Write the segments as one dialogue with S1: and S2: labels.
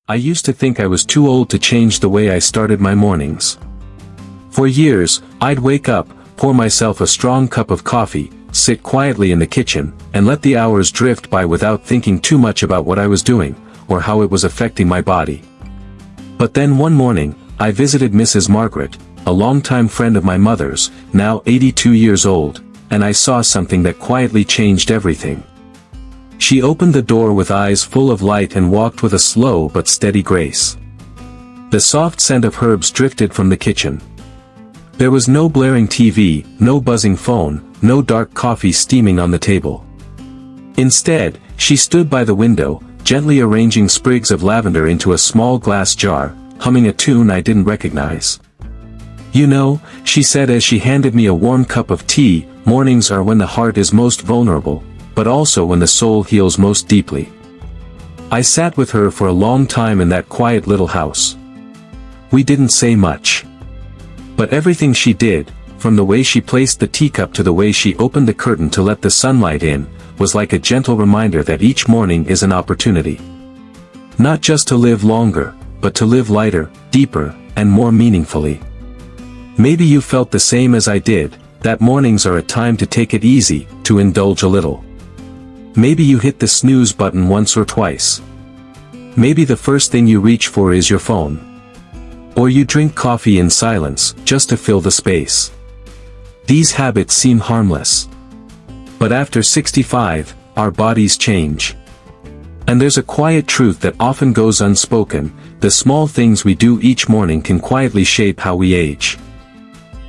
S1: I used to think I was too old to change the way I started my mornings. For years, I'd wake up, pour myself a strong cup of coffee, sit quietly in the kitchen, and let the hours drift by without thinking too much about what I was doing, or how it was affecting my body. But then one morning, I visited Mrs. Margaret, a longtime friend of my mother's, now 82 years old, and I saw something that quietly changed everything. She opened the door with eyes full of light and walked with a slow but steady grace. The soft scent of herbs drifted from the kitchen. There was no blaring TV, no buzzing phone, no dark coffee steaming on the table. Instead, she stood by the window, gently arranging sprigs of lavender into a small glass jar, humming a tune I didn't recognize. "You know," she said as she handed me a warm cup of tea, "mornings are when the heart is most vulnerable, but also when the soul heals most deeply." I sat with her for a long time in that quiet little house. We didn't say much. But everything she did, from the way she placed the teacup to the way she opened the curtain to let the sunlight in, was like a gentle reminder that each morning is an opportunity. Not just to live longer, but to live lighter, deeper, and more meaningfully. Maybe you felt the same as I did, that mornings are a time to take it easy, to indulge a little. Maybe you hit the snooze button once or twice. Maybe the first thing you reach for is your phone. Or you drink coffee in silence, just to fill the space. These habits seem harmless. But after 65, our bodies change. And there's a quiet truth that often goes unspoken: the small things we do each morning can quietly shape how we age.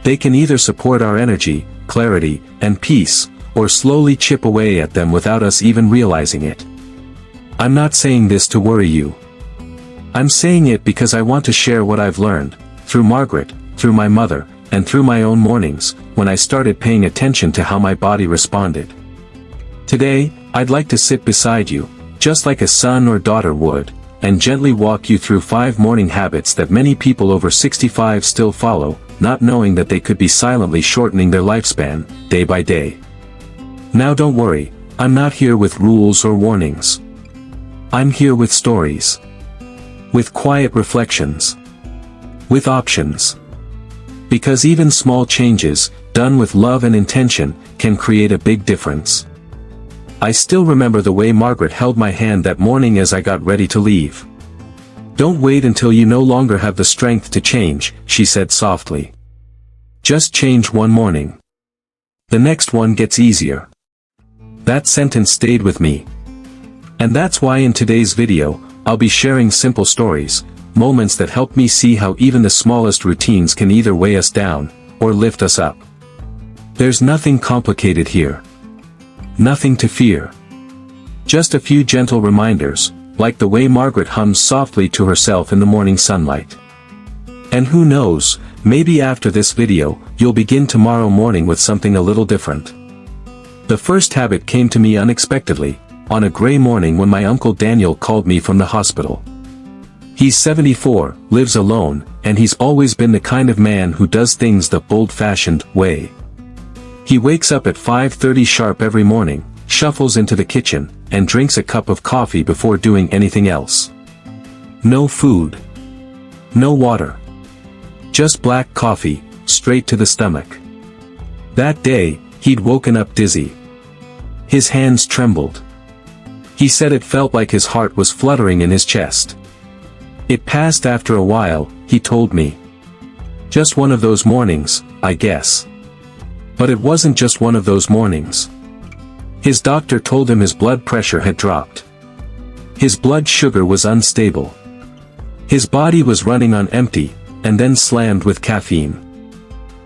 S1: They can either support our energy, clarity, and peace, or slowly chip away at them without us even realizing it. I'm not saying this to worry you. I'm saying it because I want to share what I've learned, through Margaret, through my mother, and through my own mornings, when I started paying attention to how my body responded. Today, I'd like to sit beside you, just like a son or daughter would, and gently walk you through 5 morning habits that many people over 65 still follow, not knowing that they could be silently shortening their lifespan, day by day. Now don't worry, I'm not here with rules or warnings. I'm here with stories. With quiet reflections. With options. Because even small changes, done with love and intention, can create a big difference. I still remember the way Margaret held my hand that morning as I got ready to leave. "Don't wait until you no longer have the strength to change," she said softly. "Just change one morning. The next one gets easier." That sentence stayed with me. And that's why in today's video, I'll be sharing simple stories, moments that help me see how even the smallest routines can either weigh us down, or lift us up. There's nothing complicated here. Nothing to fear. Just a few gentle reminders, like the way Margaret hums softly to herself in the morning sunlight. And who knows, maybe after this video, you'll begin tomorrow morning with something a little different. The first habit came to me unexpectedly, on a gray morning when my Uncle Daniel called me from the hospital. He's 74, lives alone, and he's always been the kind of man who does things the old-fashioned way. He wakes up at 5:30 sharp every morning, shuffles into the kitchen, and drinks a cup of coffee before doing anything else. No food. No water. Just black coffee, straight to the stomach. That day, he'd woken up dizzy. His hands trembled. He said it felt like his heart was fluttering in his chest. It passed after a while, he told me. Just one of those mornings, I guess. But it wasn't just one of those mornings. His doctor told him his blood pressure had dropped. His blood sugar was unstable. His body was running on empty, and then slammed with caffeine.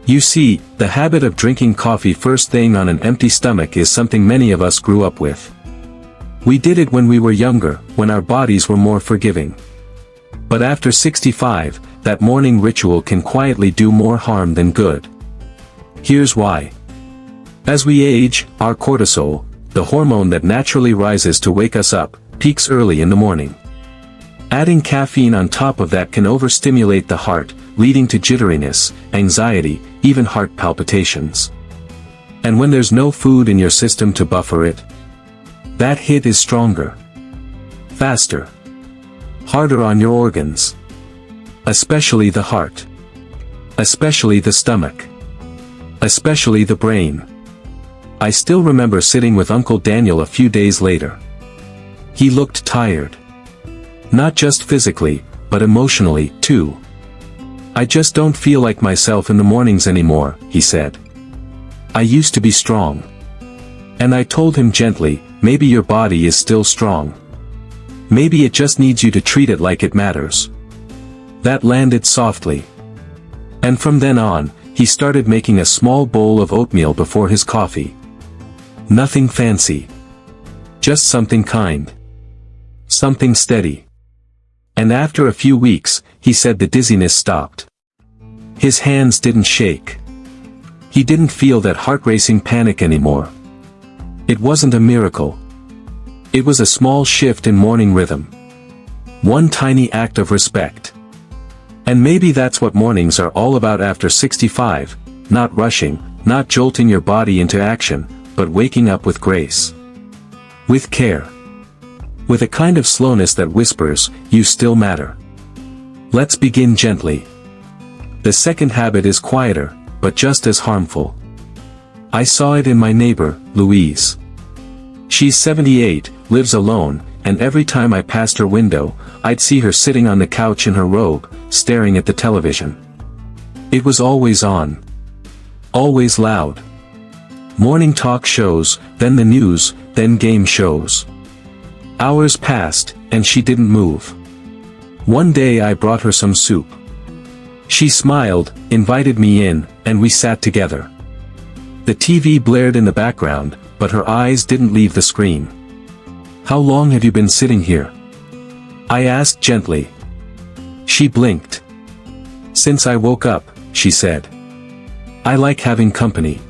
S1: You see, the habit of drinking coffee first thing on an empty stomach is something many of us grew up with. We did it when we were younger, when our bodies were more forgiving. But after 65, that morning ritual can quietly do more harm than good. Here's why. As we age, our cortisol, the hormone that naturally rises to wake us up, peaks early in the morning. Adding caffeine on top of that can overstimulate the heart, leading to jitteriness, anxiety, even heart palpitations. And when there's no food in your system to buffer it, that hit is stronger. Faster. harder on your organs. Especially the heart. Especially the stomach. Especially the brain. I still remember sitting with Uncle Daniel a few days later. He looked tired. Not just physically, but emotionally, too. "I just don't feel like myself in the mornings anymore," he said. "I used to be strong." And I told him gently, "Maybe your body is still strong. Maybe it just needs you to treat it like it matters." That landed softly. And from then on, he started making a small bowl of oatmeal before his coffee. Nothing fancy. Just something kind. Something steady. And after a few weeks, he said the dizziness stopped. His hands didn't shake. He didn't feel that heart-racing panic anymore. It wasn't a miracle. It was a small shift in morning rhythm. One tiny act of respect. And maybe that's what mornings are all about after 65, not rushing, not jolting your body into action, but waking up with grace. With care. With a kind of slowness that whispers, "You still matter." Let's begin gently. The second habit is quieter, but just as harmful. I saw it in my neighbor, Louise. She's 78, lives alone, and every time I passed her window, I'd see her sitting on the couch in her robe, staring at the television. It was always on. Always loud. Morning talk shows, then the news, then game shows. Hours passed, and she didn't move. One day I brought her some soup. She smiled, invited me in, and we sat together. The TV blared in the background, but her eyes didn't leave the screen. "How long have you been sitting here?" I asked gently. She blinked. "Since I woke up," she said. "I like having company."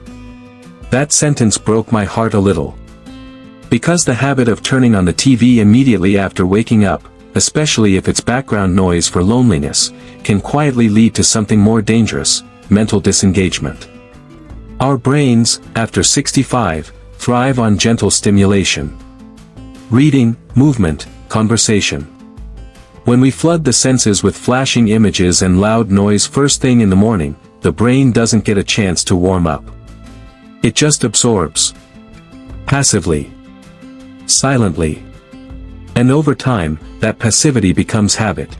S1: That sentence broke my heart a little. Because the habit of turning on the TV immediately after waking up, especially if it's background noise for loneliness, can quietly lead to something more dangerous, mental disengagement. Our brains, after 65, thrive on gentle stimulation. Reading, movement, conversation. When we flood the senses with flashing images and loud noise first thing in the morning, the brain doesn't get a chance to warm up. It just absorbs. Passively. Silently. And over time, that passivity becomes habit.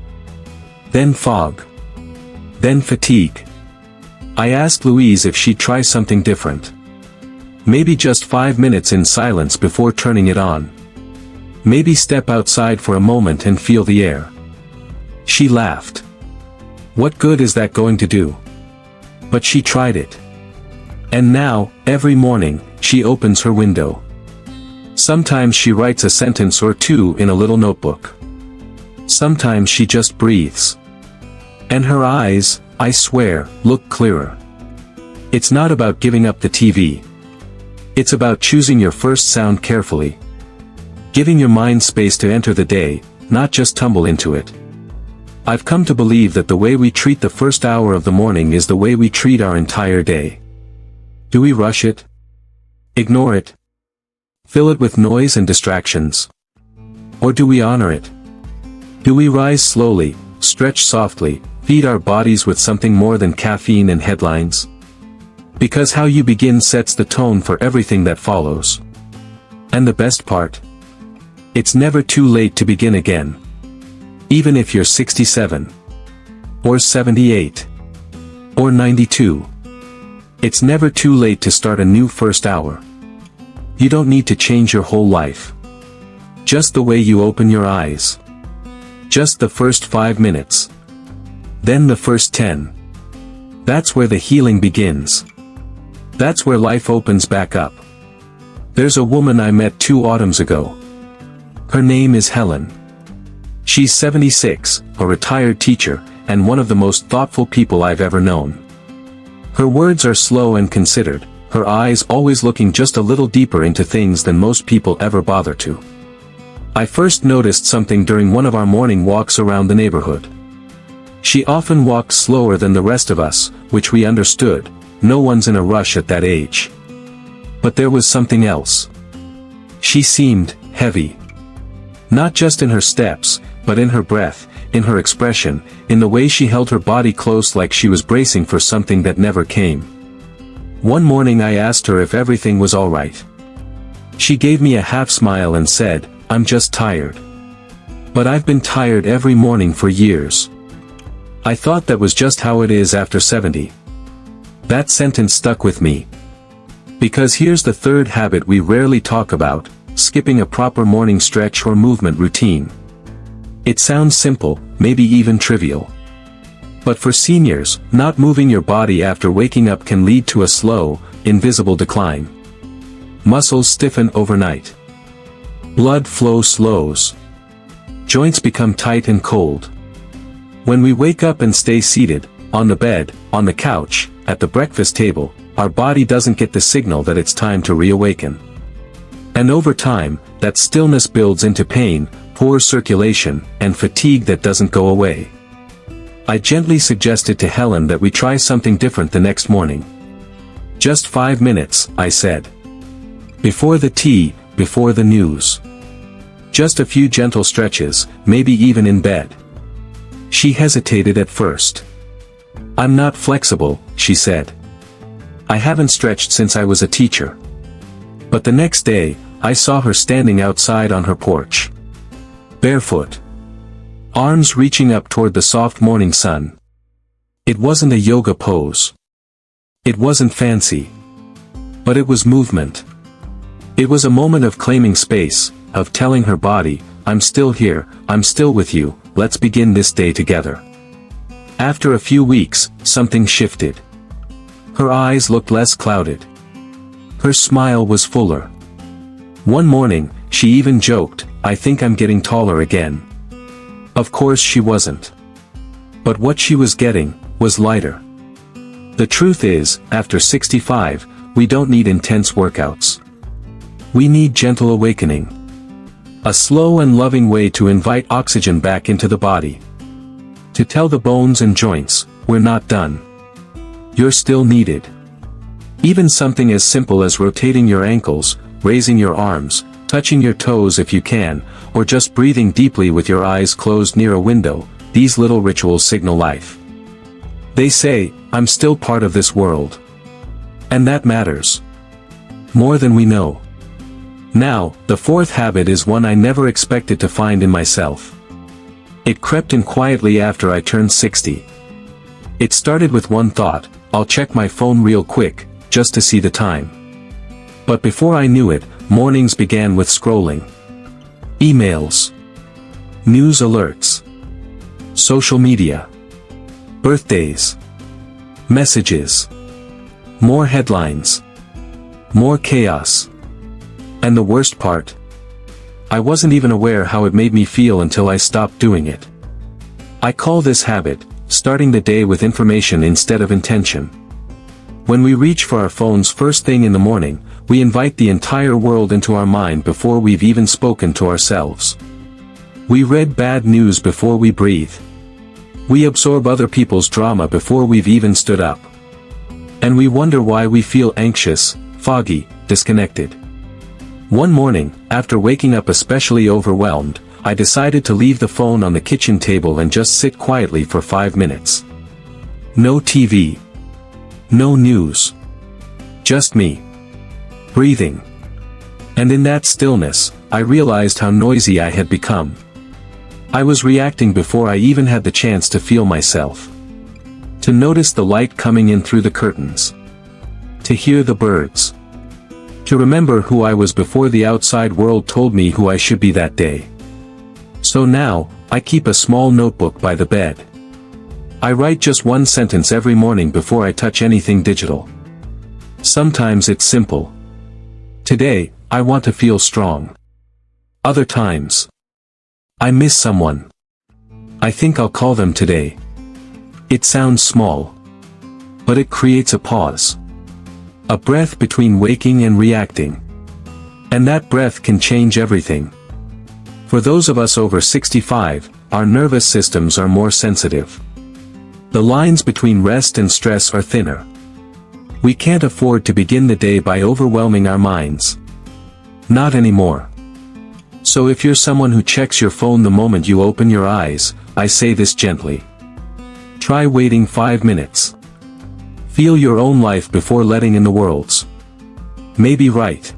S1: Then fog. Then fatigue. I asked Louise if she'd try something different. Maybe just 5 minutes in silence before turning it on. Maybe step outside for a moment and feel the air. She laughed. What good is that going to do? But she tried it. And now, every morning, she opens her window. Sometimes she writes a sentence or two in a little notebook. Sometimes she just breathes. And her eyes, I swear, look clearer. It's not about giving up the TV. It's about choosing your first sound carefully. Giving your mind space to enter the day, not just tumble into it. I've come to believe that the way we treat the first hour of the morning is the way we treat our entire day. Do we rush it? Ignore it? Fill it with noise and distractions? Or do we honor it? Do we rise slowly, stretch softly, feed our bodies with something more than caffeine and headlines? Because how you begin sets the tone for everything that follows. And the best part? It's never too late to begin again. Even if you're 67. Or 78. Or 92. It's never too late to start a new first hour. You don't need to change your whole life. Just the way you open your eyes. Just the first 5 minutes. Then the first 10. That's where the healing begins. That's where life opens back up. There's a woman I met 2 autumns ago. Her name is Helen. She's 76, a retired teacher, and one of the most thoughtful people I've ever known. Her words are slow and considered, her eyes always looking just a little deeper into things than most people ever bother to. I first noticed something during one of our morning walks around the neighborhood. She often walks slower than the rest of us, which we understood, no one's in a rush at that age. But there was something else. She seemed heavy. Not just in her steps, but in her breath, in her expression, in the way she held her body close like she was bracing for something that never came. One morning I asked her if everything was all right. She gave me a half smile and said, "I'm just tired. But I've been tired every morning for years." I thought that was just how it is after 70. That sentence stuck with me. Because here's the third habit we rarely talk about: skipping a proper morning stretch or movement routine. It sounds simple, maybe even trivial. But for seniors, not moving your body after waking up can lead to a slow, invisible decline. Muscles stiffen overnight. Blood flow slows. Joints become tight and cold. When we wake up and stay seated, on the bed, on the couch, at the breakfast table, our body doesn't get the signal that it's time to reawaken. And over time, that stillness builds into pain, poor circulation, and fatigue that doesn't go away. I gently suggested to Helen that we try something different the next morning. "Just 5 minutes," I said. "Before the tea, before the news. Just a few gentle stretches, maybe even in bed." She hesitated at first. "I'm not flexible," she said. "I haven't stretched since I was a teacher." But the next day, I saw her standing outside on her porch. Barefoot. Arms reaching up toward the soft morning sun. It wasn't a yoga pose. It wasn't fancy. But it was movement. It was a moment of claiming space, of telling her body, "I'm still here, I'm still with you, let's begin this day together." After a few weeks, something shifted. Her eyes looked less clouded. Her smile was fuller. One morning, she even joked, "I think I'm getting taller again." Of course she wasn't. But what she was getting, was lighter. The truth is, after 65, we don't need intense workouts. We need gentle awakening. A slow and loving way to invite oxygen back into the body. To tell the bones and joints, we're not done. You're still needed. Even something as simple as rotating your ankles, raising your arms, touching your toes if you can, or just breathing deeply with your eyes closed near a window, these little rituals signal life. They say, "I'm still part of this world." And that matters. More than we know. Now, the fourth habit is one I never expected to find in myself. It crept in quietly after I turned 60. It started with one thought: I'll check my phone real quick, just to see the time. But before I knew it, mornings began with scrolling. Emails. News alerts. Social media. Birthdays. Messages. More headlines. More chaos. And the worst part? I wasn't even aware how it made me feel until I stopped doing it. I call this habit, starting the day with information instead of intention. When we reach for our phones first thing in the morning, we invite the entire world into our mind before we've even spoken to ourselves. We read bad news before we breathe. We absorb other people's drama before we've even stood up. And we wonder why we feel anxious, foggy, disconnected. One morning, after waking up especially overwhelmed, I decided to leave the phone on the kitchen table and just sit quietly for 5 minutes. No TV. No news. Just me. Breathing. And in that stillness, I realized how noisy I had become. I was reacting before I even had the chance to feel myself. To notice the light coming in through the curtains. To hear the birds. To remember who I was before the outside world told me who I should be that day. So now, I keep a small notebook by the bed. I write just one sentence every morning before I touch anything digital. Sometimes it's simple. Today, I want to feel strong. Other times, I miss someone. I think I'll call them today. It sounds small. But it creates a pause. A breath between waking and reacting. And that breath can change everything. For those of us over 65, our nervous systems are more sensitive. The lines between rest and stress are thinner. We can't afford to begin the day by overwhelming our minds. Not anymore. So if you're someone who checks your phone the moment you open your eyes, I say this gently. Try waiting 5 minutes. Feel your own life before letting in the world's. Maybe write.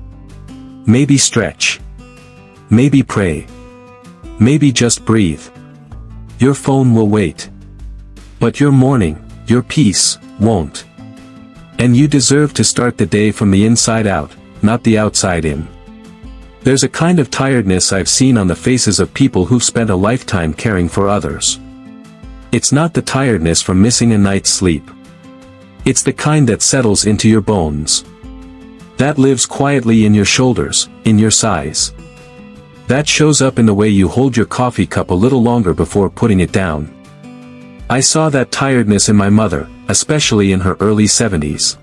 S1: Maybe stretch. Maybe pray. Maybe just breathe. Your phone will wait. But your morning, your peace, won't. And you deserve to start the day from the inside out, not the outside in. There's a kind of tiredness I've seen on the faces of people who've spent a lifetime caring for others. It's not the tiredness from missing a night's sleep. It's the kind that settles into your bones. That lives quietly in your shoulders, in your sighs. That shows up in the way you hold your coffee cup a little longer before putting it down. I saw that tiredness in my mother, especially in her early 70s.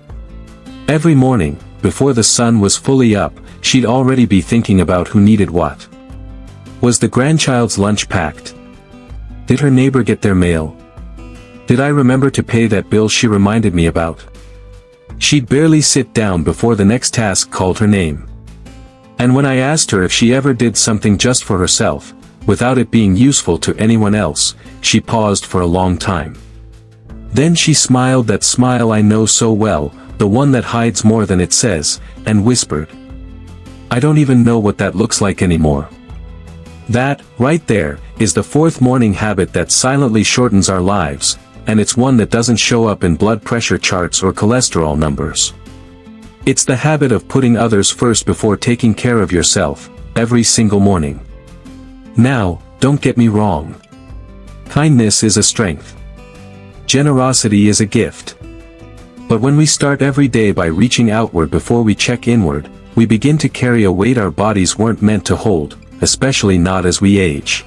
S1: Every morning, before the sun was fully up, she'd already be thinking about who needed what. Was the grandchild's lunch packed? Did her neighbor get their mail? Did I remember to pay that bill she reminded me about? She'd barely sit down before the next task called her name. And when I asked her if she ever did something just for herself, without it being useful to anyone else, she paused for a long time. Then she smiled that smile I know so well, the one that hides more than it says, and whispered. I don't even know what that looks like anymore. That, right there, is the fourth morning habit that silently shortens our lives, and it's one that doesn't show up in blood pressure charts or cholesterol numbers. It's the habit of putting others first before taking care of yourself, every single morning. Now, don't get me wrong. Kindness is a strength. Generosity is a gift. But when we start every day by reaching outward before we check inward, we begin to carry a weight our bodies weren't meant to hold, especially not as we age.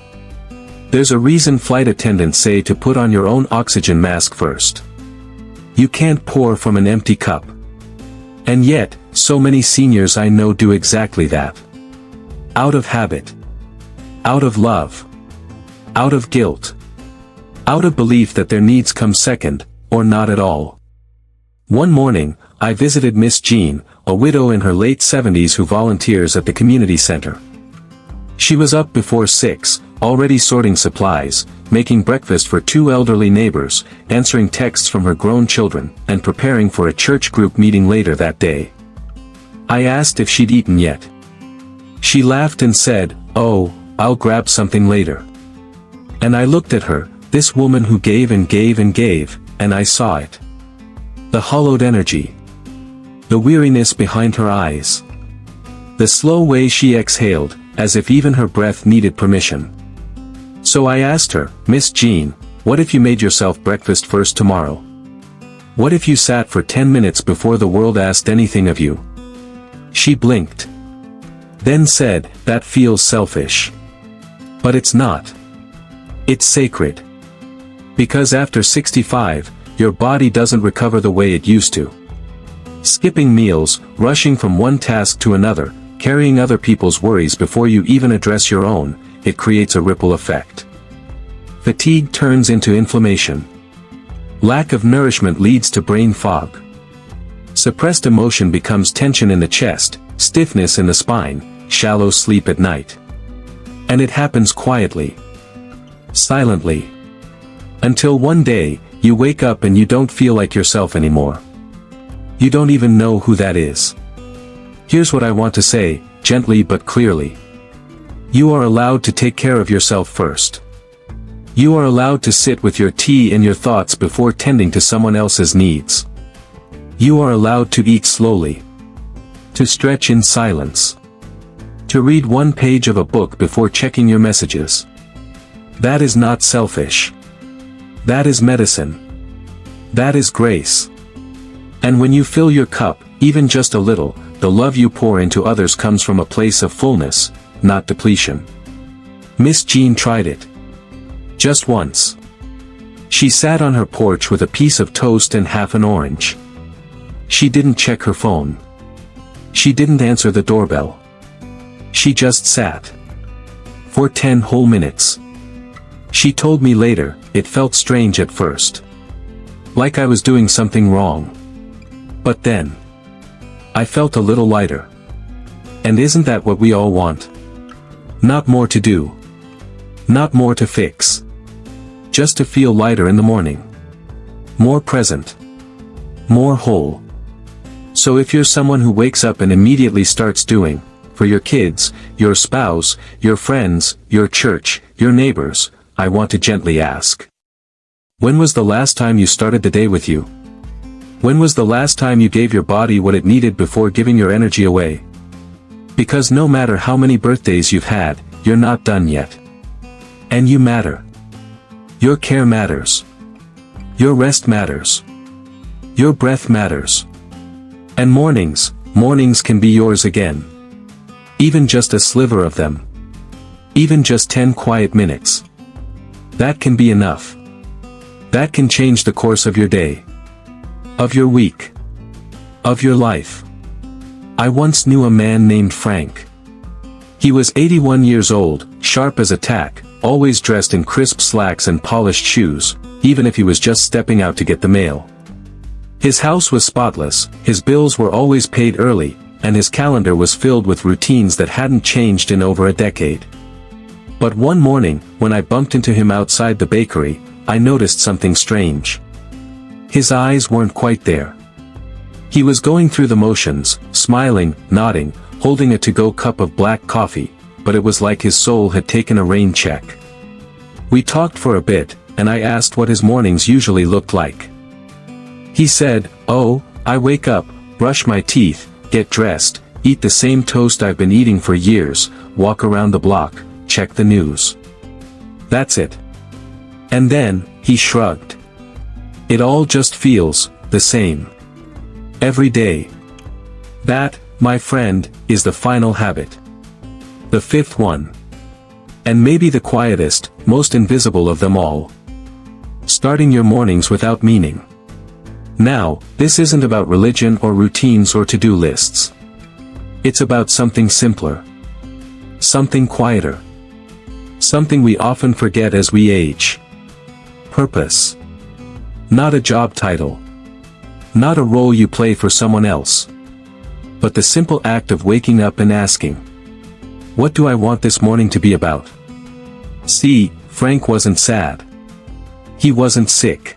S1: There's a reason flight attendants say to put on your own oxygen mask first. You can't pour from an empty cup. And yet, so many seniors I know do exactly that. Out of habit. Out of love. Out of guilt. Out of belief that their needs come second, or not at all. One morning, I visited Miss Jean, a widow in her late 70s who volunteers at the community center. She was up before 6, already sorting supplies, making breakfast for 2 elderly neighbors, answering texts from her grown children, and preparing for a church group meeting later that day. I asked if she'd eaten yet. She laughed and said, "Oh, I'll grab something later." And I looked at her, this woman who gave and gave and gave, and I saw it. The hollowed energy. The weariness behind her eyes. The slow way she exhaled, as if even her breath needed permission. So I asked her, "Miss Jean, what if you made yourself breakfast first tomorrow? What if you sat for 10 minutes before the world asked anything of you?" She blinked. Then said, "That feels selfish. But it's not. It's sacred. Because after 65, your body doesn't recover the way it used to. Skipping meals, rushing from one task to another, carrying other people's worries before you even address your own, it creates a ripple effect. Fatigue turns into inflammation. Lack of nourishment leads to brain fog. Suppressed emotion becomes tension in the chest, stiffness in the spine, shallow sleep at night. And it happens quietly. Silently. Until one day, you wake up and you don't feel like yourself anymore. You don't even know who that is. Here's what I want to say, gently but clearly. You are allowed to take care of yourself first. You are allowed to sit with your tea and your thoughts before tending to someone else's needs. You are allowed to eat slowly. To stretch in silence. To read one page of a book before checking your messages. That is not selfish. That is medicine. That is grace. And when you fill your cup, even just a little, the love you pour into others comes from a place of fullness, not depletion. Miss Jean tried it. Just once. She sat on her porch with a piece of toast and half an orange. She didn't check her phone. She didn't answer the doorbell. She just sat. For 10 whole minutes. She told me later, it felt strange at first. Like I was doing something wrong. But then, I felt a little lighter. And isn't that what we all want? Not more to do. Not more to fix. Just to feel lighter in the morning. More present. More whole. So if you're someone who wakes up and immediately starts doing, for your kids, your spouse, your friends, your church, your neighbors, I want to gently ask. When was the last time you started the day with you? When was the last time you gave your body what it needed before giving your energy away? Because no matter how many birthdays you've had, you're not done yet. And you matter. Your care matters. Your rest matters. Your breath matters. And mornings can be yours again. Even just a sliver of them. Even just 10 quiet minutes. That can be enough. That can change the course of your day. Of your week. Of your life. I once knew a man named Frank. He was 81 years old, sharp as a tack, always dressed in crisp slacks and polished shoes, even if he was just stepping out to get the mail. His house was spotless, his bills were always paid early, and his calendar was filled with routines that hadn't changed in over a decade. But one morning, when I bumped into him outside the bakery, I noticed something strange. His eyes weren't quite there. He was going through the motions, smiling, nodding, holding a to-go cup of black coffee, but it was like his soul had taken a rain check. We talked for a bit, and I asked what his mornings usually looked like. He said, "Oh, I wake up, brush my teeth, get dressed, eat the same toast I've been eating for years, walk around the block, check the news. That's it." And then, he shrugged. It all just feels the same. Every day. That, my friend, is the final habit. The fifth one. And maybe the quietest, most invisible of them all. Starting your mornings without meaning. Now, this isn't about religion or routines or to-do lists. It's about something simpler. Something quieter. Something we often forget as we age. Purpose. Not a job title. Not a role you play for someone else. But the simple act of waking up and asking, what do I want this morning to be about? See, Frank wasn't sad. He wasn't sick.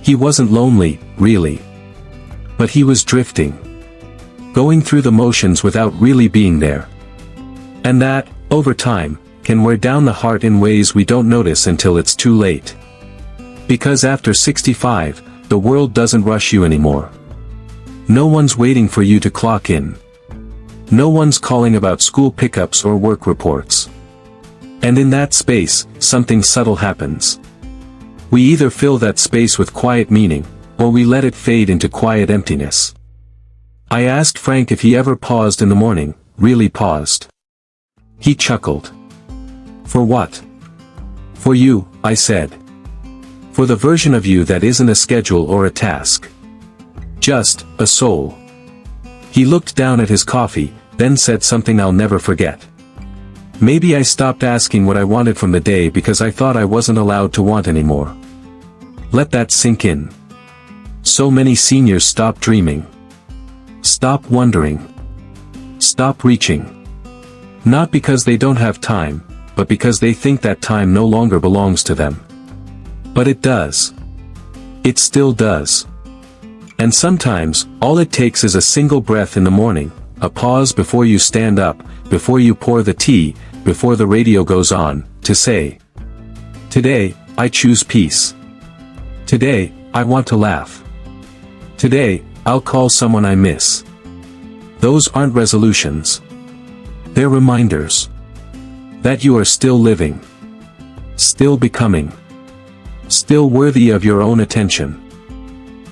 S1: He wasn't lonely, really. But he was drifting. Going through the motions without really being there. And that, over time, can wear down the heart in ways we don't notice until it's too late. Because after 65, the world doesn't rush you anymore. No one's waiting for you to clock in. No one's calling about school pickups or work reports. And in that space, something subtle happens. We either fill that space with quiet meaning, or we let it fade into quiet emptiness. I asked Frank if he ever paused in the morning, really paused. He chuckled. For what? For you, I said. For the version of you that isn't a schedule or a task. Just, a soul. He looked down at his coffee, then said something I'll never forget. Maybe I stopped asking what I wanted from the day because I thought I wasn't allowed to want anymore. Let that sink in. So many seniors stop dreaming. Stop wondering. Stop reaching. Not because they don't have time, but because they think that time no longer belongs to them. But it does. It still does. And sometimes, all it takes is a single breath in the morning, a pause before you stand up, before you pour the tea, before the radio goes on, to say, today, I choose peace. Today, I want to laugh. Today, I'll call someone I miss. Those aren't resolutions. They're reminders. That you are still living. Still becoming. Still worthy of your own attention.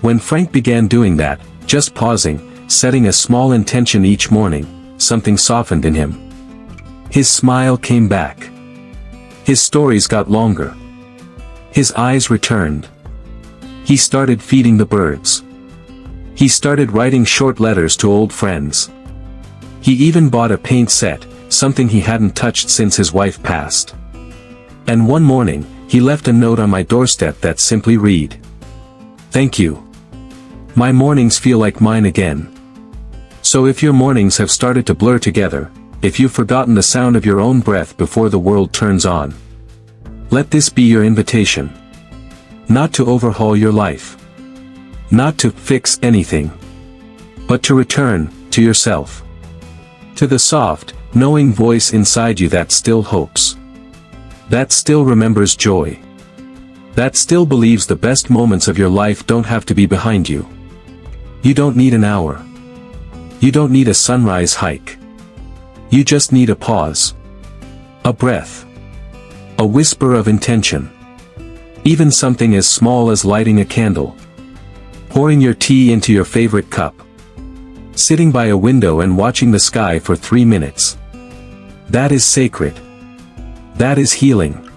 S1: When Frank began doing that, just pausing, setting a small intention each morning, something softened in him. His smile came back. His stories got longer. His eyes returned. He started feeding the birds. He started writing short letters to old friends. He even bought a paint set, something he hadn't touched since his wife passed. And one morning, he left a note on my doorstep that simply read, "Thank you. My mornings feel like mine again." So if your mornings have started to blur together, if you've forgotten the sound of your own breath before the world turns on. Let this be your invitation. Not to overhaul your life. Not to fix anything. But to return to yourself. To the soft, knowing voice inside you that still hopes. That still remembers joy. That still believes the best moments of your life don't have to be behind you. You don't need an hour. You don't need a sunrise hike. You just need a pause. A breath. A whisper of intention. Even something as small as lighting a candle. Pouring your tea into your favorite cup. Sitting by a window and watching the sky for 3 minutes. That is sacred. That is healing.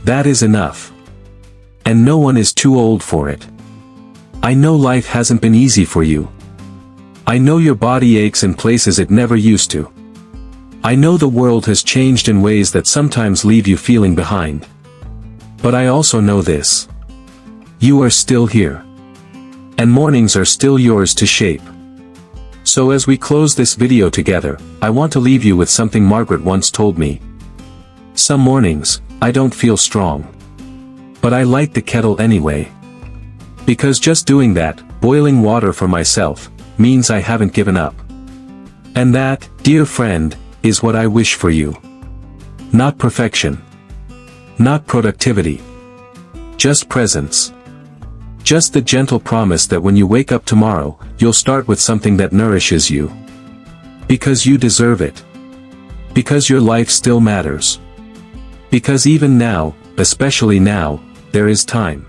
S1: That is enough. And no one is too old for it. I know life hasn't been easy for you. I know your body aches in places it never used to. I know the world has changed in ways that sometimes leave you feeling behind. But I also know this. You are still here. And mornings are still yours to shape. So as we close this video together, I want to leave you with something Margaret once told me. Some mornings, I don't feel strong. But I light the kettle anyway. Because just doing that, boiling water for myself, means I haven't given up. And that, dear friend, is what I wish for you. Not perfection. Not productivity. Just presence. Just the gentle promise that when you wake up tomorrow, you'll start with something that nourishes you. Because you deserve it. Because your life still matters. Because even now, especially now, there is time.